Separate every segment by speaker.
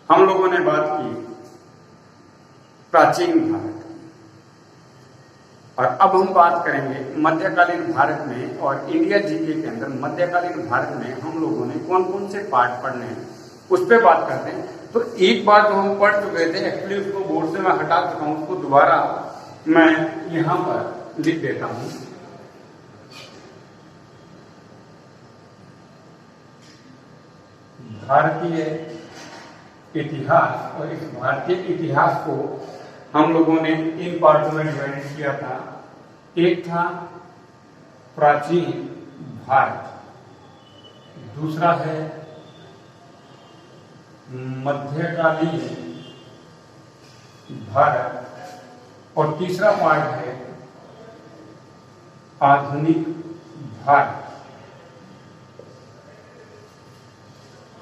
Speaker 1: हम लोगों ने बात की प्राचीन भारत की, और अब हम बात करेंगे मध्यकालीन भारत में। और इंडिया जीके के अंदर मध्यकालीन भारत में हम लोगों ने कौन कौन से पार्ट पढ़ने हैं उस पर बात करते हैं। तो एक बार जो हम पढ़ चुके थे, एक्चुअली उसको बोर्ड से मैं हटा चुका हूं, उसको दोबारा मैं यहां पर लिख देता हूं। भारतीय इतिहास, और इस भारतीय इतिहास को हम लोगों ने इन पार्टों में डिवाइड किया था। एक था प्राचीन भारत, दूसरा है मध्यकालीन भारत, और तीसरा पार्ट है आधुनिक भारत।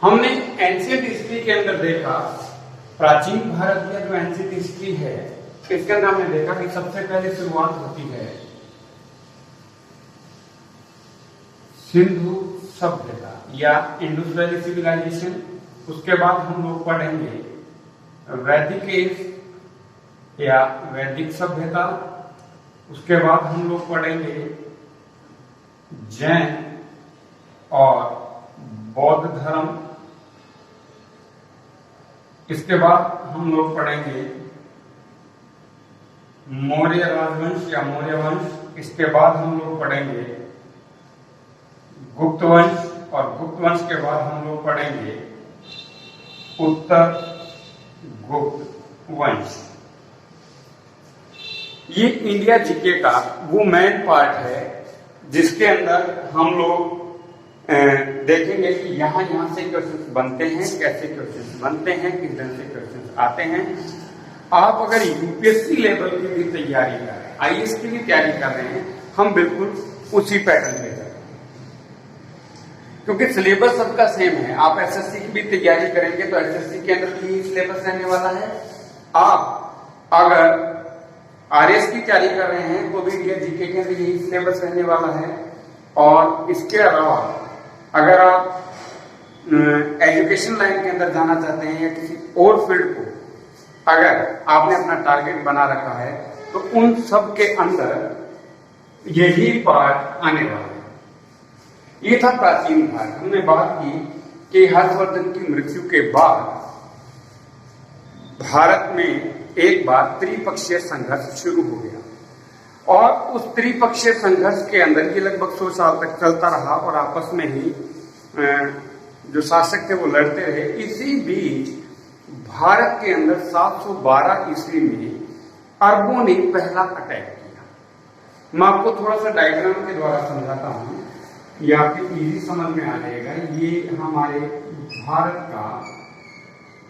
Speaker 1: हमने एंशिएंट हिस्ट्री के अंदर देखा, प्राचीन भारत की जो एंशिएंट हिस्ट्री है इसके अंदर हमने देखा कि सबसे पहले शुरुआत होती है सिंधु सभ्यता या इंडस वैली सिविलाइजेशन। उसके बाद हम लोग पढ़ेंगे वैदिक एज या वैदिक सभ्यता। उसके बाद हम लोग पढ़ेंगे जैन और बौद्ध धर्म। इसके बाद हम लोग पढ़ेंगे मौर्य राजवंश या मौर्य वंश। इसके बाद हम लोग पढ़ेंगे गुप्त वंश, और गुप्त वंश के बाद हम लोग पढ़ेंगे उत्तर गुप्त वंश। ये इंडिया जीके का वो मेन पार्ट है जिसके अंदर हम लोग देखेंगे कि यहाँ से क्वेश्चंस बनते हैं, कैसे क्वेश्चंस बनते हैं, किस ढंग से क्वेश्चंस आते हैं। आप अगर यूपीएससी लेवल की भी तैयारी कर रहे हैं, आईएएस की भी तैयारी कर रहे हैं, हम बिल्कुल उसी पैटर्न पे चलेंगे, क्योंकि सिलेबस सबका सेम है। आप एसएससी की भी तैयारी करेंगे तो एसएससी के अंदर भी सिलेबस रहने वाला है। आप अगर आरएस की तैयारी कर रहे हैं तो भी इंडिया जीके के अंदर यही सिलेबस रहने वाला है। और इसके अलावा अगर आप एजुकेशन लाइन के अंदर जाना चाहते हैं या किसी और फील्ड को अगर आपने अपना टारगेट बना रखा है तो उन सब के अंदर यही पार्ट आने वाला है। ये था प्राचीन भारत। हमने बात की कि हर्षवर्धन की मृत्यु के बाद भारत में एक बार त्रिपक्षीय संघर्ष शुरू हो गया, और उस त्रिपक्षीय संघर्ष के अंदर ये लगभग 100 साल तक चलता रहा, और आपस में ही जो शासक थे वो लड़ते रहे। इसी बीच भारत के अंदर 712 ईस्वी में अरबों ने पहला अटैक किया। मैं आपको थोड़ा सा डायग्राम के द्वारा समझाता हूं, ये आपके इजी समझ में आ जाएगा। ये हमारे भारत का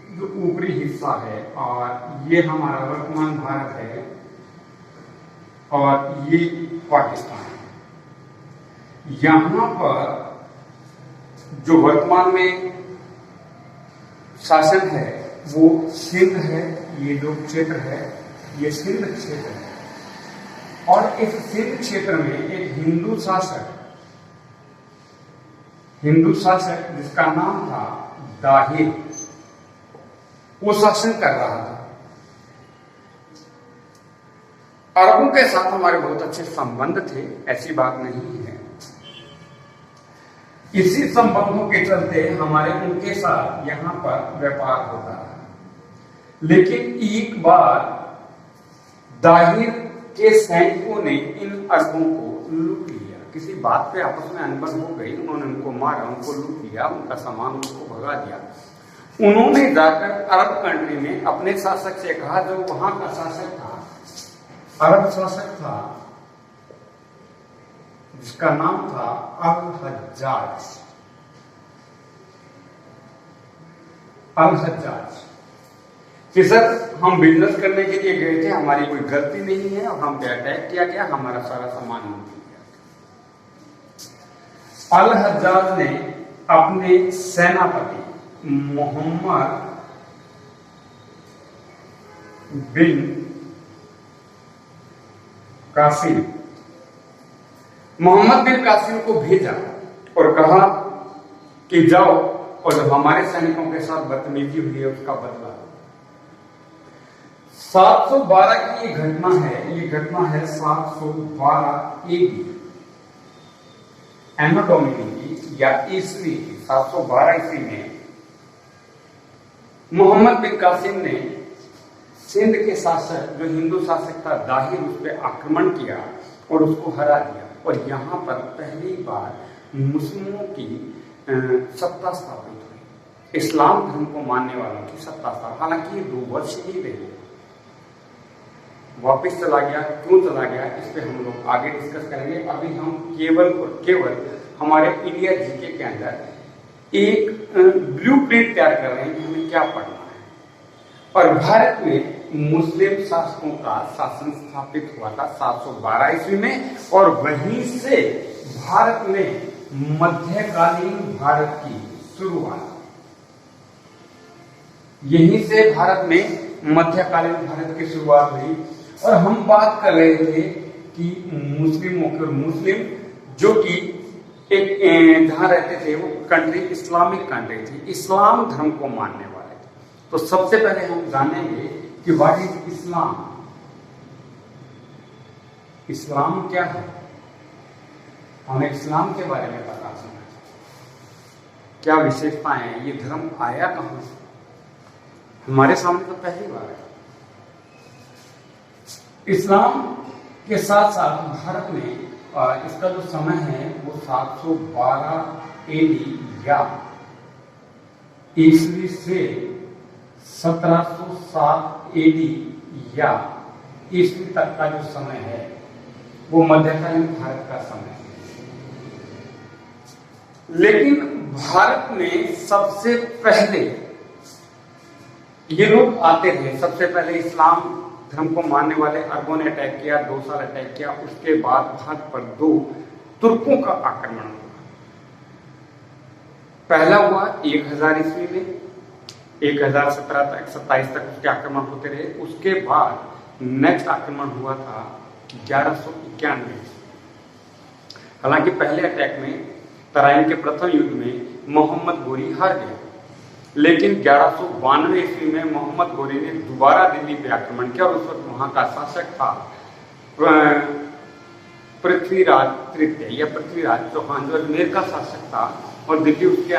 Speaker 1: जो ऊपरी हिस्सा है, और ये हमारा वर्तमान भारत है, और ये पाकिस्तान है। यहां पर जो वर्तमान में शासन है वो सिंध है। ये जो क्षेत्र है ये सिंध क्षेत्र है, और इस सिंध क्षेत्र में एक हिंदू शासक जिसका नाम था दाहिर, वो शासन कर रहा था। अरबों के साथ हमारे बहुत अच्छे संबंध थे, ऐसी बात नहीं है। इसी संबंधों के चलते हमारे उनके साथ यहां पर व्यापार होता रहा। लेकिन एक बार दाहिर के सैनिकों ने इन अरबों को लूट लिया। किसी बात पे आपस में अनबन हो गई, उन्होंने उनको मारा, उनको लूट लिया, उनका सामान उनको भगा दिया। उन्होंने जाकर अरब कंट्री में अपने शासक से कहा, जो वहां का शासक था, अरब शासक था, जिसका नाम था अल हज्जाज, कि सर हम बिजनेस करने के लिए गए थे, हमारी कोई गलती नहीं है, और हम पे अटैक किया गया, हमारा सारा सामान लूट लिया। अल हज्जाज ने अपने सेनापति मोहम्मद बिन कासिम को भेजा और कहा कि जाओ और जो हमारे सैनिकों के साथ बदतमीजी हुई है उसका बदला। 712 की ये घटना है 712 AD एनो डोमिनी की या ईस्वी की। 712 ईस्वी में मोहम्मद बिन कासिम ने सिंध के शासक जो हिंदू शासक था दाहिर उस पर आक्रमण किया और उसको हरा दिया, और यहाँ पर पहली बार मुस्लिमों की सत्ता स्थापित हुई, इस्लाम धर्म को मानने वालों की सत्ता स्थापित। हालांकि ये 2 वर्ष ही रही, वापस चला गया, क्यों चला गया इस पे हम लोग आगे डिस्कस करेंगे। अभी हम केवल और केवल हमारे इंडिया जीके के अंदर एक ब्लूप्रिंट तैयार कर रहे हैं कि हमें क्या पढ़ना है। और भारत में मुस्लिम शासकों का शासन स्थापित हुआ था 712 ईस्वी में, और वहीं से भारत में मध्यकालीन भारत की शुरुआत, यहीं से भारत में मध्यकालीन भारत की शुरुआत हुई। और हम बात कर रहे थे कि मुस्लिमों के, मुस्लिम जो कि एक जहां रहते थे वो कंट्री इस्लामिक कंट्री थी, इस्लाम धर्म को मानने वाले थे। तो सबसे पहले हम जानेंगे कि व्हाट इज इस्लाम। इस्लाम क्या है, हमें इस्लाम के बारे में पता चलना चाहिए, क्या विशेषताएं हैं, ये धर्म आया कहां से, हमारे सामने तो पहली बार है। इस्लाम के साथ साथ भारत में इसका जो समय है वो 712 AD या ईस्वी से 1707 AD या ईस्वी तक का जो समय है वो मध्यकालीन भारत का समय है। लेकिन भारत में सबसे पहले ये लोग आते थे, सबसे पहले इस्लाम धर्म को मानने वाले अरबों ने अटैक किया, 2 साल अटैक किया। उसके बाद भारत पर 2 तुर्कों का आक्रमण हुआ। पहला हुआ 1000 ईस्वी में, 1017 तक 27 तक उसके आक्रमण होते रहे। उसके बाद नेक्स्ट आक्रमण हुआ था 1191। हालांकि पहले अटैक में तराइन के प्रथम युद्ध में मोहम्मद गोरी हार गए, लेकिन 1192 ईस्वी में मोहम्मद गोरी ने दोबारा दिल्ली पे आक्रमण किया, और उस वक्त वहां का शासक था पृथ्वीराज तृतीय या पृथ्वीराज चौहान, जो अजमेर का शासक था, और दिल्ली उसके